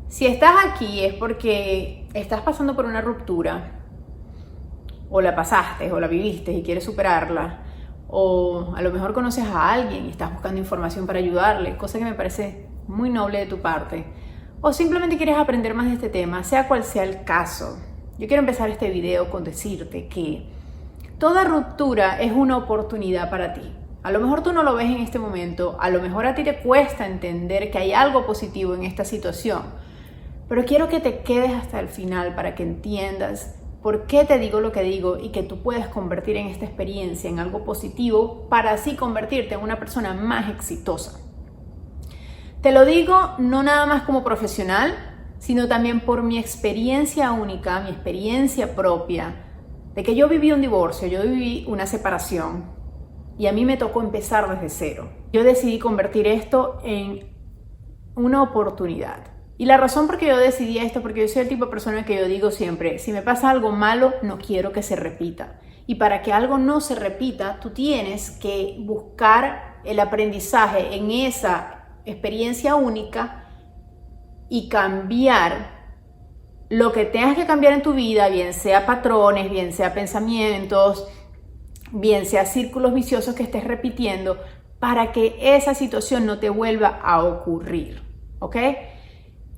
Si estás aquí es porque estás pasando por una ruptura, o la pasaste, o la viviste y quieres superarla, o a lo mejor conoces a alguien y estás buscando información para ayudarle, cosa que me parece muy noble de tu parte, o simplemente quieres aprender más de este tema, sea cual sea el caso. Yo quiero empezar este video con decirte que toda ruptura es una oportunidad para ti. A lo mejor tú no lo ves en este momento, a lo mejor a ti te cuesta entender que hay algo positivo en esta situación, pero quiero que te quedes hasta el final para que entiendas por qué te digo lo que digo y que tú puedes convertir en esta experiencia en algo positivo para así convertirte en una persona más exitosa. Te lo digo no nada más como profesional, sino también por mi experiencia única, mi experiencia propia, de que yo viví un divorcio, yo viví una separación y a mí me tocó empezar desde cero. Yo decidí convertir esto en una oportunidad. Y la razón por que yo decidí esto, porque yo soy el tipo de persona que yo digo siempre, si me pasa algo malo, no quiero que se repita. Y para que algo no se repita, tú tienes que buscar el aprendizaje en esa experiencia única y cambiar lo que tengas que cambiar en tu vida, bien sea patrones, bien sea pensamientos, bien sea círculos viciosos que estés repitiendo, para que esa situación no te vuelva a ocurrir, ¿ok?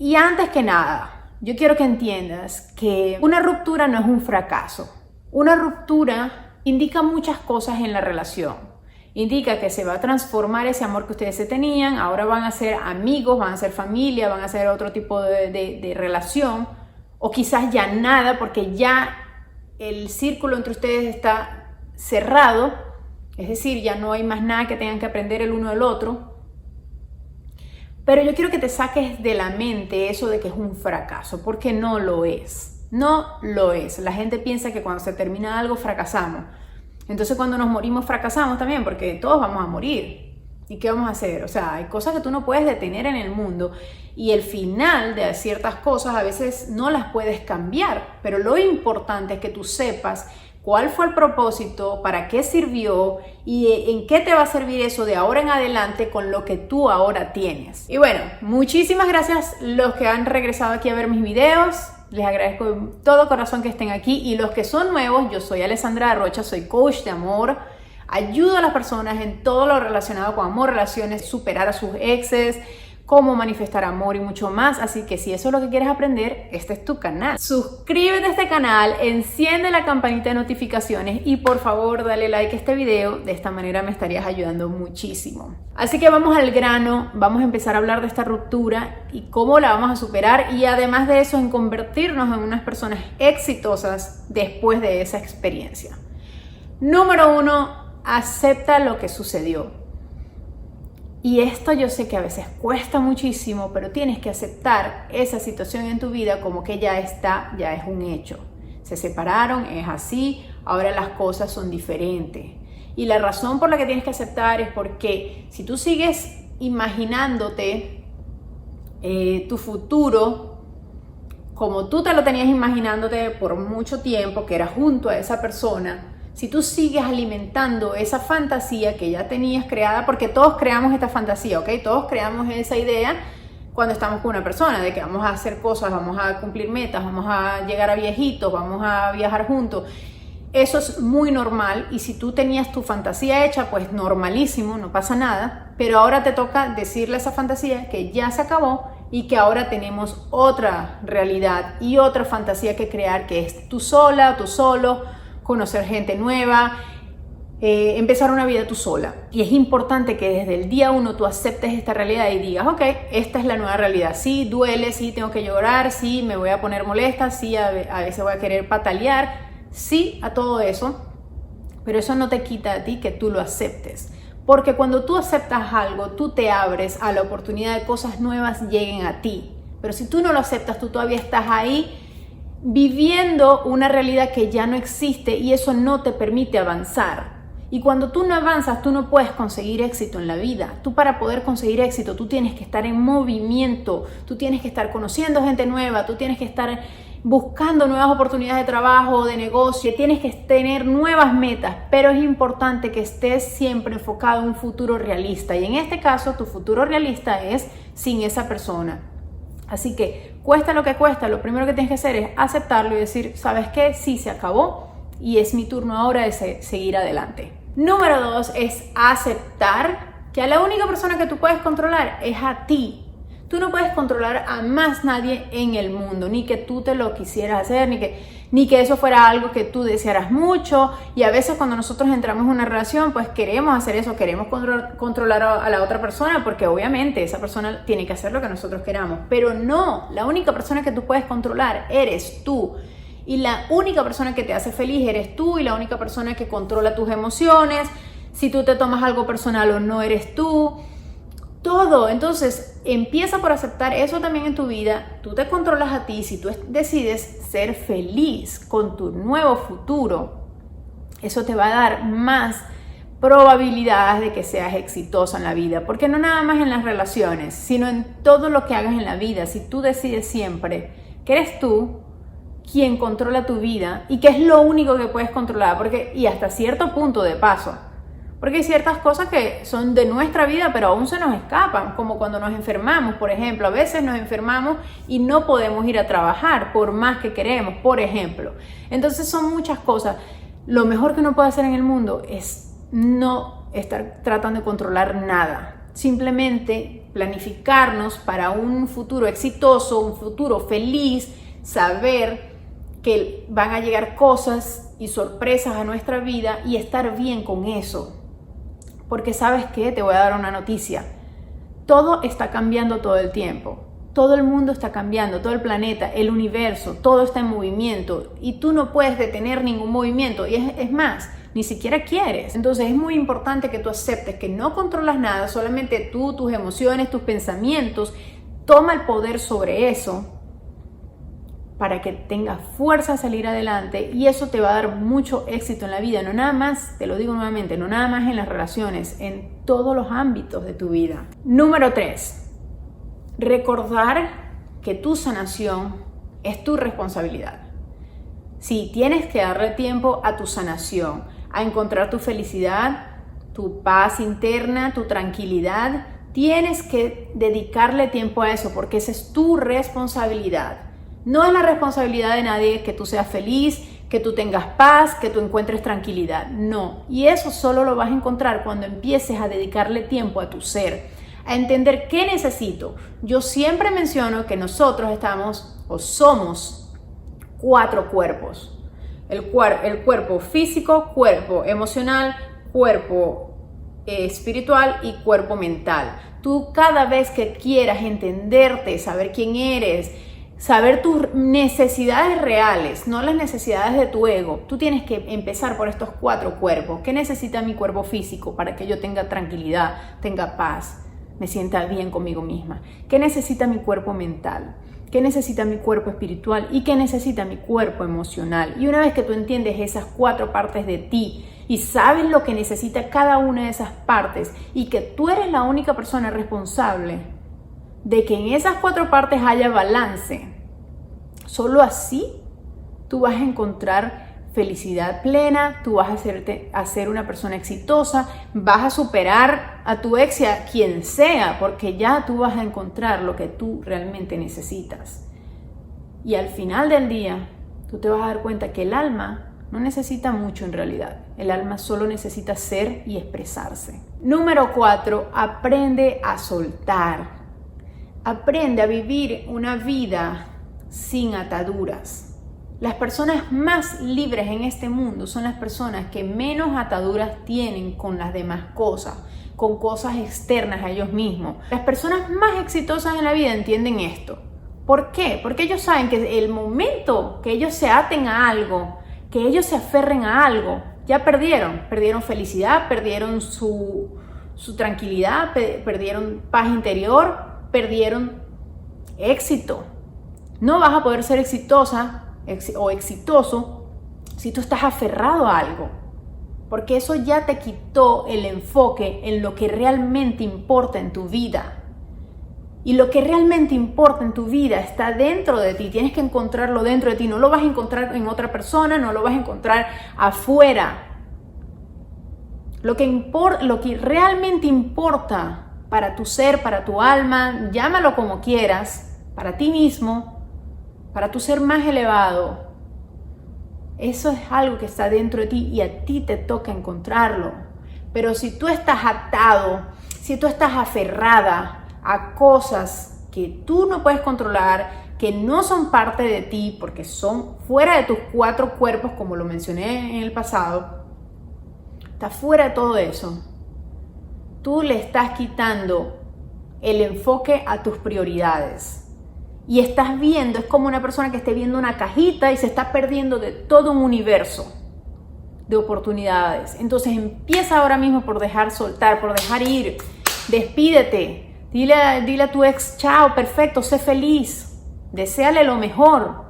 Y antes que nada, yo quiero que entiendas que una ruptura no es un fracaso. Una ruptura indica muchas cosas en la relación. Indica que se va a transformar ese amor que ustedes se tenían, ahora van a ser amigos, van a ser familia, van a ser otro tipo de relación, o quizás ya nada, porque ya el círculo entre ustedes está cerrado, es decir, ya no hay más nada que tengan que aprender el uno del otro. Pero yo quiero que te saques de la mente eso de que es un fracaso, porque no lo es. No lo es. La gente piensa que cuando se termina algo fracasamos. Entonces cuando nos morimos fracasamos también, porque todos vamos a morir. ¿Y qué vamos a hacer? O sea, hay cosas que tú no puedes detener en el mundo y el final de ciertas cosas a veces no las puedes cambiar. Pero lo importante es que tú sepas cuál fue el propósito, para qué sirvió y en qué te va a servir eso de ahora en adelante con lo que tú ahora tienes. Y bueno, muchísimas gracias los que han regresado aquí a ver mis videos. Les agradezco de todo corazón que estén aquí. Y los que son nuevos, yo soy Alessandra Rocha, soy coach de amor. Ayudo a las personas en todo lo relacionado con amor, relaciones, superar a sus exes, cómo manifestar amor y mucho más. Así que si eso es lo que quieres aprender, este es tu canal. Suscríbete a este canal, enciende la campanita de notificaciones y por favor dale like a este video. De esta manera me estarías ayudando muchísimo. Así que vamos al grano, vamos a empezar a hablar de esta ruptura y cómo la vamos a superar, y además de eso en convertirnos en unas personas exitosas después de esa experiencia. Número 1, acepta lo que sucedió. Y esto yo sé que a veces cuesta muchísimo, pero tienes que aceptar esa situación en tu vida como que ya está, ya es un hecho. Se separaron, es así, ahora las cosas son diferentes. Y la razón por la que tienes que aceptar es porque si tú sigues imaginándote tu futuro como tú te lo tenías imaginándote por mucho tiempo, que era junto a esa persona, si tú sigues alimentando esa fantasía que ya tenías creada, porque todos creamos esta fantasía, ¿ok? Todos creamos esa idea cuando estamos con una persona, de que vamos a hacer cosas, vamos a cumplir metas, vamos a llegar a viejitos, vamos a viajar juntos. Eso es muy normal, y si tú tenías tu fantasía hecha, pues normalísimo, no pasa nada, pero ahora te toca decirle a esa fantasía que ya se acabó y que ahora tenemos otra realidad y otra fantasía que crear, que es tú sola, tú solo, conocer gente nueva, empezar una vida tú sola. Y es importante que desde el día 1 tú aceptes esta realidad y digas, ok, esta es la nueva realidad. Sí, duele, sí, tengo que llorar, sí, me voy a poner molesta, sí, a veces voy a querer patalear, sí, a todo eso, pero eso no te quita a ti que tú lo aceptes. Porque cuando tú aceptas algo, tú te abres a la oportunidad de cosas nuevas lleguen a ti. Pero si tú no lo aceptas, tú todavía estás ahí viviendo una realidad que ya no existe, y eso no te permite avanzar. Y cuando tú no avanzas, tú no puedes conseguir éxito en la vida. Tú, para poder conseguir éxito, tú tienes que estar en movimiento, tú tienes que estar conociendo gente nueva, tú tienes que estar buscando nuevas oportunidades de trabajo, de negocio, tienes que tener nuevas metas, pero es importante que estés siempre enfocado en un futuro realista. Y en este caso, tu futuro realista es sin esa persona. Así que cuesta lo que cuesta, lo primero que tienes que hacer es aceptarlo y decir, ¿sabes qué? Sí, se acabó y es mi turno ahora de seguir adelante. Número 2 es aceptar que a la única persona que tú puedes controlar es a ti. Tú no puedes controlar a más nadie en el mundo, ni que tú te lo quisieras hacer, ni que eso fuera algo que tú desearas mucho. Y a veces cuando nosotros entramos en una relación, pues queremos hacer eso, queremos controlar a la otra persona, porque obviamente esa persona tiene que hacer lo que nosotros queramos. Pero no, la única persona que tú puedes controlar eres tú. Y la única persona que te hace feliz eres tú, y la única persona que controla tus emociones, si tú te tomas algo personal o no, eres tú. Todo. Entonces empieza por aceptar eso también en tu vida. Tú te controlas a ti. Si tú decides ser feliz con tu nuevo futuro, eso te va a dar más probabilidades de que seas exitosa en la vida, porque no nada más en las relaciones, sino en todo lo que hagas en la vida. Si tú decides siempre que eres tú quien controla tu vida y que es lo único que puedes controlar, y hasta cierto punto de paso, porque hay ciertas cosas que son de nuestra vida, pero aún se nos escapan, como cuando nos enfermamos, por ejemplo. A veces nos enfermamos y no podemos ir a trabajar por más que queremos, por ejemplo. Entonces son muchas cosas. Lo mejor que uno puede hacer en el mundo es no estar tratando de controlar nada. Simplemente planificarnos para un futuro exitoso, un futuro feliz, saber que van a llegar cosas y sorpresas a nuestra vida y estar bien con eso. Porque ¿sabes qué? Te voy a dar una noticia. Todo está cambiando todo el tiempo. Todo el mundo está cambiando, todo el planeta, el universo, todo está en movimiento y tú no puedes detener ningún movimiento. Y es más, ni siquiera quieres. Entonces es muy importante que tú aceptes que no controlas nada, solamente tú, tus emociones, tus pensamientos. Toma el poder sobre eso para que tengas fuerza a salir adelante, y eso te va a dar mucho éxito en la vida. No nada más, te lo digo nuevamente, no nada más en las relaciones, en todos los ámbitos de tu vida. Número 3, recordar que tu sanación es tu responsabilidad. Sí, tienes que darle tiempo a tu sanación, a encontrar tu felicidad, tu paz interna, tu tranquilidad. Tienes que dedicarle tiempo a eso, porque esa es tu responsabilidad. No es la responsabilidad de nadie que tú seas feliz, que tú tengas paz, que tú encuentres tranquilidad. No. Y eso solo lo vas a encontrar cuando empieces a dedicarle tiempo a tu ser, a entender qué necesito. Yo siempre menciono que nosotros somos 4 cuerpos. El cuerpo físico, cuerpo emocional, cuerpo espiritual y cuerpo mental. Tú cada vez que quieras entenderte, saber quién eres, saber tus necesidades reales, no las necesidades de tu ego. Tú tienes que empezar por estos 4 cuerpos. ¿Qué necesita mi cuerpo físico para que yo tenga tranquilidad, tenga paz, me sienta bien conmigo misma? ¿Qué necesita mi cuerpo mental? ¿Qué necesita mi cuerpo espiritual? ¿Y qué necesita mi cuerpo emocional? Y una vez que tú entiendes esas 4 partes de ti y sabes lo que necesita cada una de esas partes y que tú eres la única persona responsable de que en esas 4 partes haya balance, solo así tú vas a encontrar felicidad plena, tú vas a ser una persona exitosa, vas a superar a tu ex y a quien sea, porque ya tú vas a encontrar lo que tú realmente necesitas. Y al final del día, tú te vas a dar cuenta que el alma no necesita mucho en realidad. El alma solo necesita ser y expresarse. Número 4, aprende a soltar. Aprende a vivir una vida sin ataduras. Las personas más libres en este mundo son las personas que menos ataduras tienen con las demás cosas, con cosas externas a ellos mismos. Las personas más exitosas en la vida entienden esto. ¿Por qué? Porque ellos saben que el momento que ellos se aten a algo, que ellos se aferren a algo, ya perdieron felicidad, perdieron su tranquilidad, perdieron paz interior, perdieron éxito. No vas a poder ser exitosa o exitoso si tú estás aferrado a algo, porque eso ya te quitó el enfoque en lo que realmente importa en tu vida. Y lo que realmente importa en tu vida está dentro de ti. Tienes que encontrarlo dentro de ti. No lo vas a encontrar en otra persona, no lo vas a encontrar afuera. Lo que realmente importa para tu ser, para tu alma, llámalo como quieras, para ti mismo, para tu ser más elevado, eso es algo que está dentro de ti y a ti te toca encontrarlo. Pero si tú estás atado, si tú estás aferrada a cosas que tú no puedes controlar, que no son parte de ti porque son fuera de tus 4 cuerpos, como lo mencioné en el pasado, está fuera de todo eso, tú le estás quitando el enfoque a tus prioridades. Y estás viendo, es como una persona que esté viendo una cajita y se está perdiendo de todo un universo de oportunidades. Entonces empieza ahora mismo por dejar soltar, por dejar ir. Despídete. Dile a tu ex, chao, perfecto, sé feliz. Deséale lo mejor.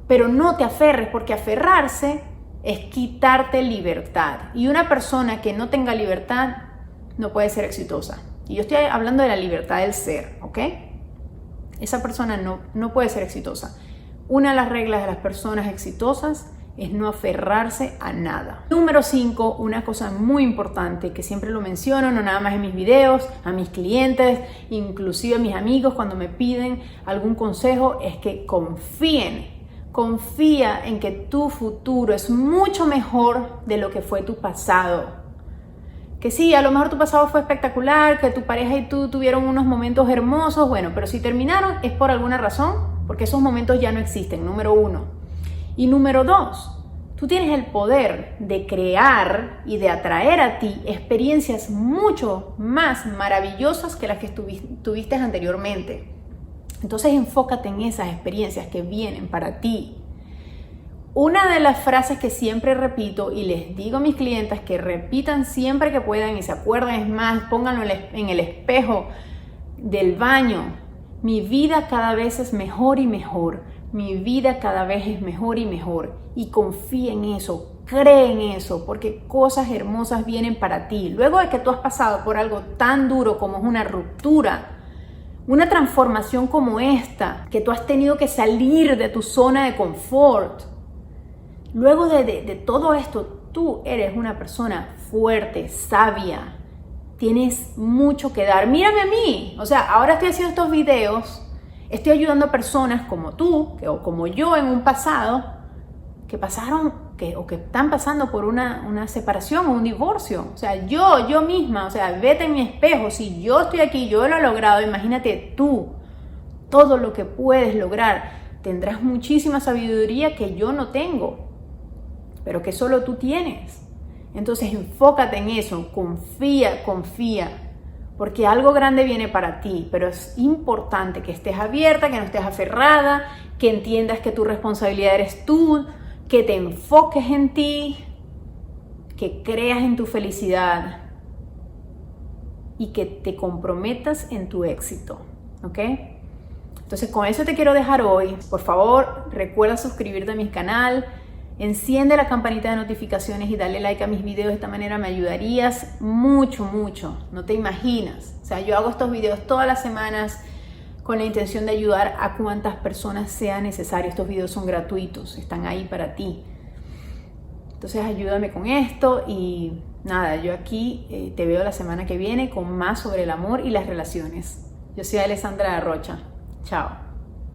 Pero no te aferres, porque aferrarse es quitarte libertad. Y una persona que no tenga libertad no puede ser exitosa. Y yo estoy hablando de la libertad del ser, ¿ok? Esa persona no puede ser exitosa. Una de las reglas de las personas exitosas es no aferrarse a nada. Número 5, una cosa muy importante que siempre lo menciono, no nada más en mis videos, a mis clientes, inclusive a mis amigos cuando me piden algún consejo, es que confíen. Confía en que tu futuro es mucho mejor de lo que fue tu pasado. Que sí, a lo mejor tu pasado fue espectacular, que tu pareja y tú tuvieron unos momentos hermosos, bueno, pero si terminaron es por alguna razón, porque esos momentos ya no existen, número 1. Y número 2, tú tienes el poder de crear y de atraer a ti experiencias mucho más maravillosas que las que tuviste anteriormente. Entonces enfócate en esas experiencias que vienen para ti. Una de las frases que siempre repito y les digo a mis clientes que repitan siempre que puedan y se acuerden, es más, pónganlo en el espejo del baño. Mi vida cada vez es mejor y mejor. Mi vida cada vez es mejor y mejor. Y confía en eso, cree en eso, porque cosas hermosas vienen para ti. Luego de que tú has pasado por algo tan duro como es una ruptura, una transformación como esta, que tú has tenido que salir de tu zona de confort, luego de todo esto, tú eres una persona fuerte, sabia, tienes mucho que dar. Mírame a mí, o sea, ahora estoy haciendo estos videos, estoy ayudando a personas como tú, o como yo en un pasado, que pasaron, o que están pasando por una separación o un divorcio. O sea, yo misma, o sea, vete en mi espejo, si yo estoy aquí, yo lo he logrado, imagínate tú, todo lo que puedes lograr. Tendrás muchísima sabiduría que yo no tengo, pero que solo tú tienes. Entonces enfócate en eso, confía, porque algo grande viene para ti, pero es importante que estés abierta, que no estés aferrada, que entiendas que tu responsabilidad eres tú, que te enfoques en ti, que creas en tu felicidad y que te comprometas en tu éxito, ¿ok? Entonces con eso te quiero dejar hoy. Por favor, recuerda suscribirte a mi canal, enciende la campanita de notificaciones y dale like a mis videos. De esta manera me ayudarías mucho, no te imaginas. O sea, yo hago estos videos todas las semanas con la intención de ayudar a cuantas personas sea necesario. Estos videos son gratuitos, están ahí para ti. Entonces ayúdame con esto y nada, yo aquí te veo la semana que viene con más sobre el amor y las relaciones. Yo soy Alessandra Rocha. Chao.